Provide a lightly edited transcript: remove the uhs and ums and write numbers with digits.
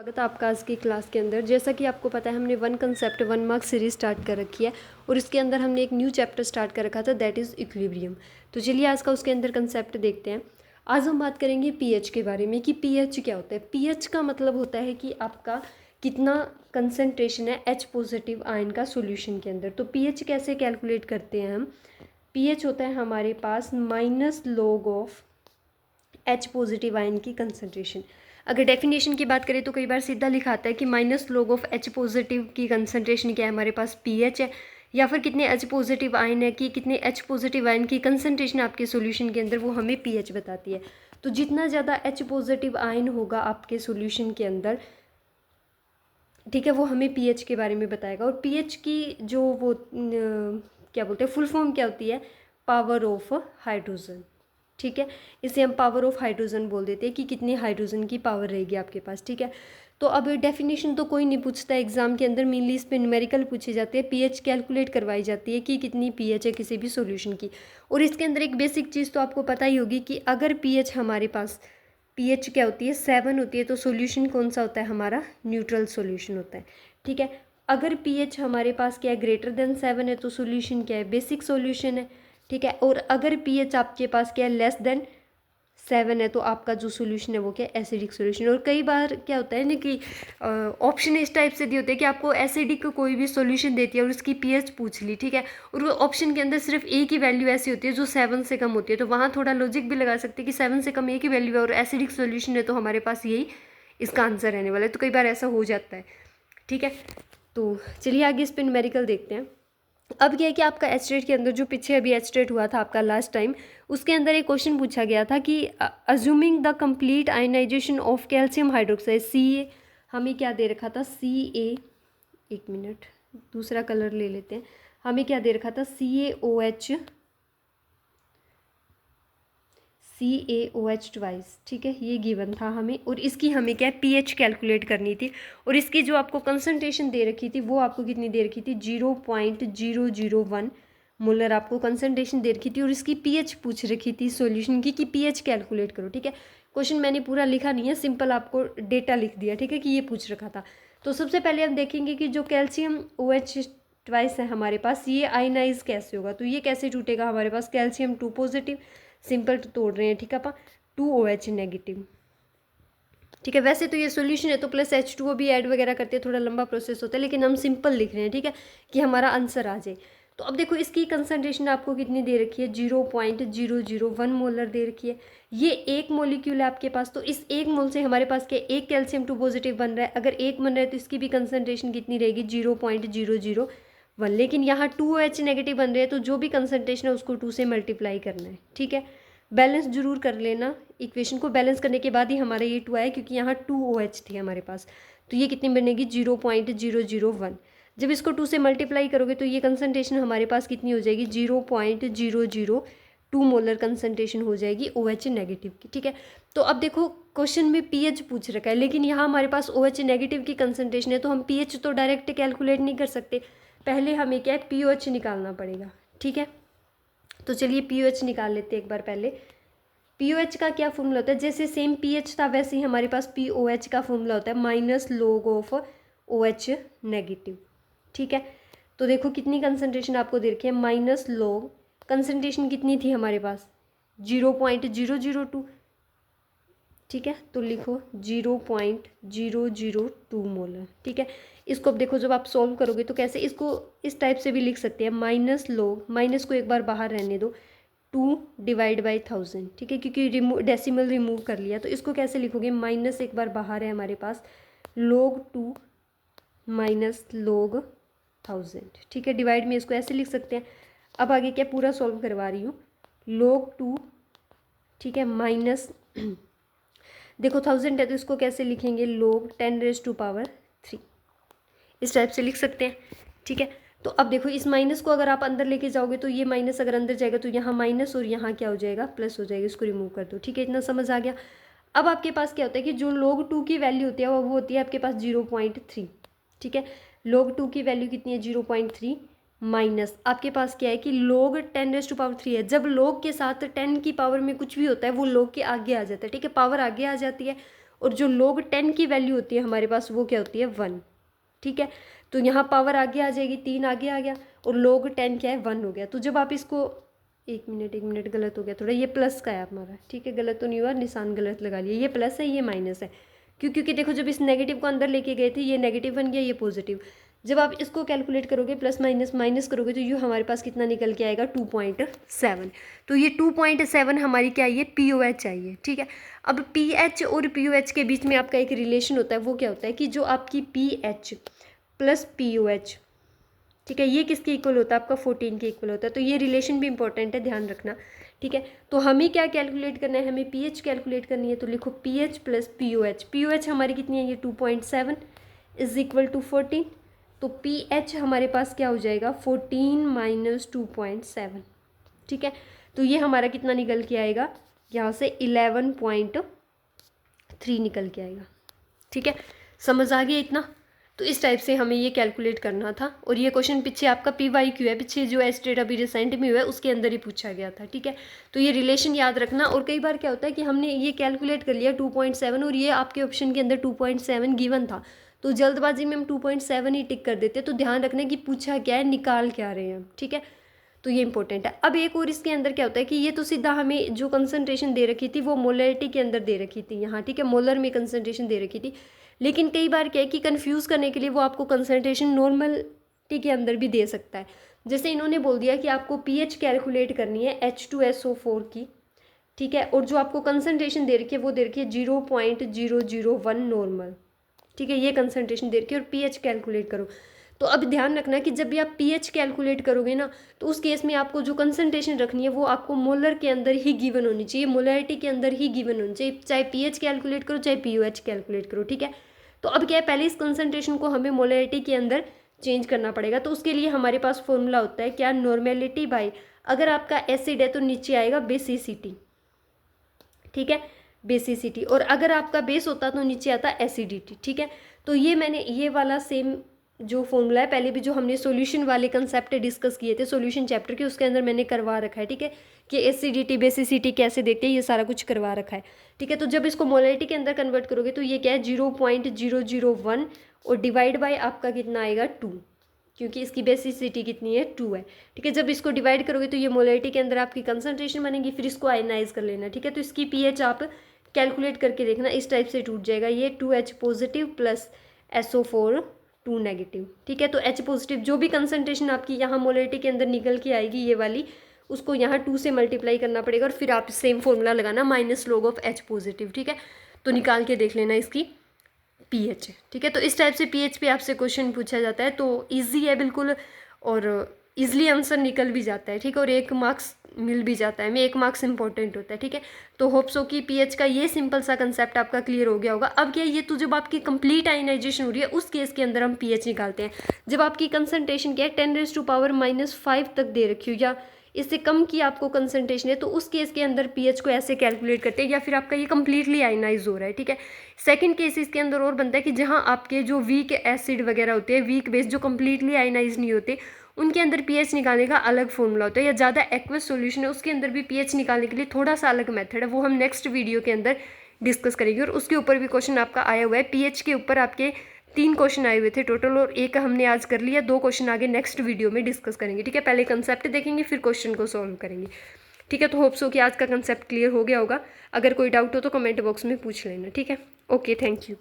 स्वागत है आपका आज की क्लास के अंदर। जैसा कि आपको पता है हमने one concept 1 mark series start कर रखी है और इसके अंदर हमने एक न्यू चैप्टर स्टार्ट कर रखा था, दैट इज़ इक्विलिब्रियम। तो चलिए आज का उसके अंदर कंसेप्ट देखते हैं। आज हम बात करेंगे पीएच के बारे में कि पीएच क्या होता है। पीएच का मतलब होता है कि आपका कितना कंसनट्रेशन है एच पॉजिटिव आयन का सोल्यूशन के अंदर। तो पीएच कैसे कैलकुलेट करते हैं हम? पीएच होता है हमारे पास minus log of H positive ion की कंसनट्रेशन। अगर डेफिनेशन की बात करें तो कई बार सीधा लिखा आता है कि minus log of H positive की कंसनट्रेशन क्या है, हमारे पास पीएच है, या फिर कितने एच पॉजिटिव आयन है कि कितने एच पॉजिटिव आयन की कंसनट्रेशन आपके सॉल्यूशन के अंदर, वो हमें पीएच बताती है। तो जितना ज़्यादा एच पॉजिटिव आयन होगा आपके सॉल्यूशन के अंदर, ठीक है, वो हमें पीएच के बारे में बताएगा। और पीएच की जो वो क्या बोलते हैं, फुल फॉर्म क्या होती है? Power of hydrogen. ठीक है, इसे हम पावर ऑफ हाइड्रोजन बोल देते हैं कि कितनी हाइड्रोजन की पावर रहेगी आपके पास। ठीक है, तो अब डेफिनेशन तो कोई नहीं पूछता एग्जाम के अंदर, मेनली इस पे न्यूमेरिकल पूछे जाते हैं, पीएच कैलकुलेट करवाई जाती है कि कितनी पीएच है किसी भी सॉल्यूशन की। और इसके अंदर एक बेसिक चीज़ तो आपको पता ही होगी कि अगर पीएच हमारे पास, पीएच क्या होती है, 7 होती है, तो सॉल्यूशन कौन सा होता है हमारा? न्यूट्रल सॉल्यूशन होता है। ठीक है, अगर पीएच हमारे पास क्या है, ग्रेटर देन 7 है, तो सॉल्यूशन क्या है? बेसिक सॉल्यूशन है। ठीक है, और अगर पीएच आपके पास क्या है, लेस देन 7 है, तो आपका जो सोल्यूशन है वो क्या है? Acidic solution. और कई बार क्या होता है ना कि ऑप्शन इस टाइप से दिए होते हैं कि आपको एसिडिक कोई भी सोल्यूशन देती है और उसकी पीएच पूछ ली, ठीक है, और वो ऑप्शन के अंदर सिर्फ ए की वैल्यू ऐसी होती है जो 7 से कम होती है, तो वहाँ थोड़ा लॉजिक भी लगा सकते हैं कि 7 से कम ए की वैल्यू है और एसिडिक सोल्यूशन है, तो हमारे पास यही इसका आंसर रहने वाला है। तो कई बार ऐसा हो जाता है। ठीक है, तो चलिए आगे इस पर न्यूमेरिकल देखते हैं। अब क्या है कि आपका एस्टेट के अंदर जो पीछे अभी एस्टेट हुआ था आपका लास्ट टाइम, उसके अंदर एक क्वेश्चन पूछा गया था कि assuming the complete ionisation of calcium hydroxide C A, हमें क्या दे रखा था? सी ए, एक मिनट दूसरा कलर ले लेते हैं, हमें क्या दे रखा था? CaOH twice. ठीक है, ये गिवन था हमें, और इसकी हमें क्या पीएच कैलकुलेट करनी थी, और इसकी जो आपको कंसंट्रेशन दे रखी थी वो आपको कितनी दे रखी थी? 0.001 मोलर आपको कंसंट्रेशन दे रखी थी, और इसकी पीएच पूछ रखी थी सॉल्यूशन की कि पीएच कैलकुलेट करो। ठीक है, क्वेश्चन मैंने पूरा लिखा नहीं है, सिंपल आपको डेटा लिख दिया, ठीक है, कि ये पूछ रखा था। तो सबसे पहले हम देखेंगे कि जो कैल्शियम OH ट्वाइस है हमारे पास, ये आयनाइज कैसे होगा। तो ये कैसे टूटेगा? हमारे पास कैल्शियम 2 पॉजिटिव, सिंपल तोड़ रहे हैं, ठीक है अपा, 2OH नेगेटिव। ठीक है, वैसे तो ये सॉल्यूशन है तो प्लस H2O भी ऐड वगैरह करते हैं, थोड़ा लंबा प्रोसेस होता है, लेकिन हम सिंपल लिख रहे हैं, ठीक है, कि हमारा आंसर आ जाए। तो अब देखो इसकी कंसंट्रेशन आपको कितनी दे रखी है? 0.001 मोलर दे रखी है। ये एक मोलिक्यूल है आपके पास, तो इस एक मोल से हमारे पास क्या, एक कैल्शियम 2 पॉजिटिव बन रहा है। अगर एक बन रहा है तो इसकी भी कंसंट्रेशन कितनी रहेगी? 0.001। लेकिन यहाँ 2OH नेगेटिव बन रहे हैं, तो जो भी कंसंट्रेशन है उसको 2 से मल्टीप्लाई करना है। ठीक है, बैलेंस जरूर कर लेना, इक्वेशन को बैलेंस करने के बाद ही हमारा ये 2 आया, क्योंकि यहाँ 2OH थी हमारे पास, तो ये कितनी बनेगी? 0.001। जब इसको 2 से मल्टीप्लाई करोगे तो ये कंसंट्रेशन हमारे पास कितनी हो जाएगी? 0.002 मोलर कंसंट्रेशन हो जाएगी OH नेगेटिव की। ठीक है, तो अब देखो क्वेश्चन में पीएच पूछ रखा है, लेकिन यहाँ हमारे पास OH नेगेटिव की कंसंट्रेशन है, तो हम पीएच तो डायरेक्ट कैलकुलेट नहीं कर सकते, पहले हमें क्या है, पीओएच निकालना पड़ेगा। ठीक है, तो चलिए पीओएच निकाल लेते हैं एक बार पहले। पीओएच का क्या फॉर्मूला होता है? जैसे सेम पीएच था वैसे ही हमारे पास पीओएच का फॉर्मूला होता है, minus log of OH negative. ठीक है, तो देखो कितनी कंसंट्रेशन आपको दे रखी है, माइनस लॉग, कंसंट्रेशन कितनी थी हमारे पास? 0.002। ठीक है, तो लिखो 0.002 मोलर। ठीक है, इसको अब देखो जब आप सॉल्व करोगे तो कैसे, इसको इस टाइप से भी लिख सकते हैं, माइनस लॉग, माइनस को एक बार बाहर रहने दो, 2/1000। ठीक है, क्योंकि डेसिमल रिमूव कर लिया, तो इसको कैसे लिखोगे? माइनस एक बार बाहर है हमारे पास, log 2 माइनस log 1000। ठीक है, डिवाइड में इसको ऐसे लिख सकते हैं। अब आगे क्या, पूरा सॉल्व करवा रही हूँ, log 2, ठीक है, माइनस देखो 1000 है तो इसको कैसे लिखेंगे? log 10⁻³ इस टाइप से लिख सकते हैं। ठीक है, तो अब देखो इस माइनस को अगर आप अंदर लेके जाओगे तो ये माइनस अगर अंदर जाएगा तो यहाँ माइनस और यहाँ क्या हो जाएगा? प्लस हो जाएगा, इसको रिमूव कर दो। ठीक है, इतना समझ आ गया। अब आपके पास क्या होता है कि जो log 2 की वैल्यू होती है वो होती है आपके पास 0.3। ठीक है, log 2 की वैल्यू कितनी है? 0.3 माइनस आपके पास क्या है कि log 10⁻³ है। जब log के साथ 10 की पावर में कुछ भी होता है वो log के आगे आ जाता है। ठीक है, पावर आगे आ जाती है और जो log 10 की वैल्यू होती है हमारे पास वो क्या होती है 1, ठीक है। तो यहाँ पावर आगे आ जाएगी, 3 आगे आ गया और log 10 क्या है 1 हो गया। तो जब आप इसको एक मिनट गलत हो गया थोड़ा, ये प्लस का है हमारा, ठीक है, गलत तो नहीं हुआ, निशान गलत लगा लिया, ये प्लस है ये माइनस है, क्योंकि देखो जब इस नेगेटिव को अंदर लेके गए थे ये नेगेटिव बन गया, ये पॉजिटिव। जब आप इसको कैलकुलेट करोगे प्लस माइनस माइनस करोगे तो ये हमारे पास कितना निकल के आएगा 2.7। तो ये 2.7 हमारी क्या है POH चाहिए, ठीक है। अब PH और POH के बीच में आपका एक रिलेशन होता है, वो क्या होता है कि जो आपकी PH प्लस POH, ठीक है, ये किसके इक्वल होता है आपका 14 के इक्वल होता है। तो ये रिलेशन भी इंपॉर्टेंट है, ध्यान रखना, ठीक है। तो हमें क्या कैलकुलेट करना है, हमें PH कैलकुलेट करनी है। तो लिखो PH प्लस POH, POH हमारी कितनी है ये 2.7 इज इक्वल टू 14। तो PH हमारे पास क्या हो जाएगा 14 माइनस 2.7, ठीक है। तो ये हमारा कितना निकल के आएगा यहाँ से 11.3 निकल के आएगा, ठीक है। समझ आ गया इतना। तो इस टाइप से हमें ये कैलकुलेट करना था और ये क्वेश्चन पीछे आपका PYQ है, पीछे जो एस्टेट अभी रिसेंट में हुआ है उसके अंदर ही पूछा गया था, ठीक है। तो ये रिलेशन याद रखना। और कई बार क्या होता है कि हमने ये कैलकुलेट कर लिया 2.7 और ये आपके ऑप्शन के अंदर 2.7 गिवन था, तो जल्दबाजी में हम 2.7 ही टिक कर देते। तो ध्यान रखना कि पूछा क्या है, निकाल क्या रहे हैं हम, ठीक है। तो ये इंपॉर्टेंट है। अब एक और इसके अंदर क्या होता है कि ये तो सीधा हमें जो कंसंट्रेशन दे रखी थी वो मोलरिटी के अंदर दे रखी थी यहाँ, ठीक है, मोलर में कंसंट्रेशन दे रखी थी। लेकिन कई बार क्या है कि कंफ्यूज करने के लिए वो आपको कंसंट्रेशन नॉर्मलिटी के अंदर भी दे सकता है। जैसे इन्होंने बोल दिया कि आपको PH कैलकुलेट करनी है H2SO4 की, ठीक है, और जो आपको कंसंट्रेशन दे रखी है वो दे रखी है 0.001 नॉर्मल, ठीक है, ये कंसंट्रेशन दे रखी है और PH कैलकुलेट करो। तो अब ध्यान रखना कि जब भी आप PH कैलकुलेट करोगे ना तो उस केस में आपको जो कंसंट्रेशन रखनी है वो आपको मोलर के अंदर ही गिवन होनी चाहिए, मोलरिटी के अंदर ही गिवन होनी चाहिए, चाहे PH कैलकुलेट करो चाहे POH कैलकुलेट करो, ठीक है। तो अब क्या है, पहले इस कंसंट्रेशन को हमें मोलरिटी के अंदर चेंज करना पड़ेगा। तो उसके लिए हमारे पास फॉर्मूला होता है क्या, नॉर्मेलिटी बाई, अगर आपका एसिड है तो नीचे आएगा बेसिसिटी, ठीक है, बेसिसिटी, और अगर आपका बेस होता तो नीचे आता एसिडिटी, ठीक है। तो ये मैंने ये वाला सेम जो फॉर्मूला है पहले भी जो हमने सॉल्यूशन वाले कंसेप्ट डिस्कस किए थे सॉल्यूशन चैप्टर के, उसके अंदर मैंने करवा रखा है, ठीक है, कि एसिडिटी बेसिसिटी कैसे देखते हैं ये सारा कुछ करवा रखा है, ठीक है। तो जब इसको मोलरिटी के अंदर कन्वर्ट करोगे तो ये क्या है 0.001 और डिवाइड बाय आपका कितना आएगा 2, क्योंकि इसकी बेसिसिटी कितनी है 2 है, ठीक है। जब इसको डिवाइड करोगे तो ये मोलरिटी के अंदर आपकी कंसंट्रेशन बनेगी, फिर इसको आयनाइज कर लेना, ठीक है। तो इसकी PH आप कैलकुलेट करके देखना, इस टाइप से टूट जाएगा ये 2H positive plus SO4 2 negative, ठीक है। तो H पॉजिटिव जो भी कंसंट्रेशन आपकी यहाँ मोलरिटी के अंदर निकल के आएगी ये वाली, उसको यहाँ 2 से मल्टीप्लाई करना पड़ेगा और फिर आप सेम फॉर्मूला लगाना minus log of H positive, ठीक है। तो निकाल के देख लेना इसकी PH, ठीक है। तो इस टाइप से PH पे आपसे क्वेश्चन पूछा जाता है, तो ईजी है बिल्कुल और ईजिली आंसर निकल भी जाता है, ठीक है, और 1 मार्क्स मिल भी जाता है, में 1 मार्क्स इंपॉर्टेंट होता है, ठीक है। तो होप सो कि PH का ये सिंपल सा कंसेप्ट आपका क्लियर हो गया होगा। अब क्या ये तो जब आपकी कंप्लीट आयनाइजेशन हो रही है उस केस के अंदर हम PH निकालते हैं, जब आपकी कंसंट्रेशन क्या है 10⁻⁻5 तक दे रखी हो या इससे कम की आपको कंसंट्रेशन है, तो उस केस के अंदर PH को ऐसे कैलकुलेट करते हैं, या फिर आपका ये कंप्लीटली आयनाइज हो रहा है, ठीक है। सेकंड केस इसके अंदर और बनता है कि जहाँ आपके जो वीक एसिड वगैरह होते हैं, वीक बेस जो कंप्लीटली आयनाइज नहीं होते, उनके अंदर PH निकालने का अलग फॉर्मूला होता है, या ज़्यादा एक्वस सॉल्यूशन है उसके अंदर भी PH निकालने के लिए थोड़ा सा अलग मेथड है, वो हम नेक्स्ट वीडियो के अंदर डिस्कस करेंगे। और उसके ऊपर भी क्वेश्चन आपका आया हुआ है, PH के ऊपर आपके 3 क्वेश्चन आए हुए थे टोटल और 1 हमने आज कर लिया, 2 क्वेश्चन आगे नेक्स्ट वीडियो में डिस्कस करेंगे, ठीक है। पहले कंसेप्ट देखेंगे फिर क्वेश्चन को सॉल्व करेंगे, ठीक है। तो होप्स हो कि आज का कंसेप्ट क्लियर हो गया होगा। अगर कोई डाउट हो तो कमेंट बॉक्स में पूछ लेना, ठीक है। Okay, thank you.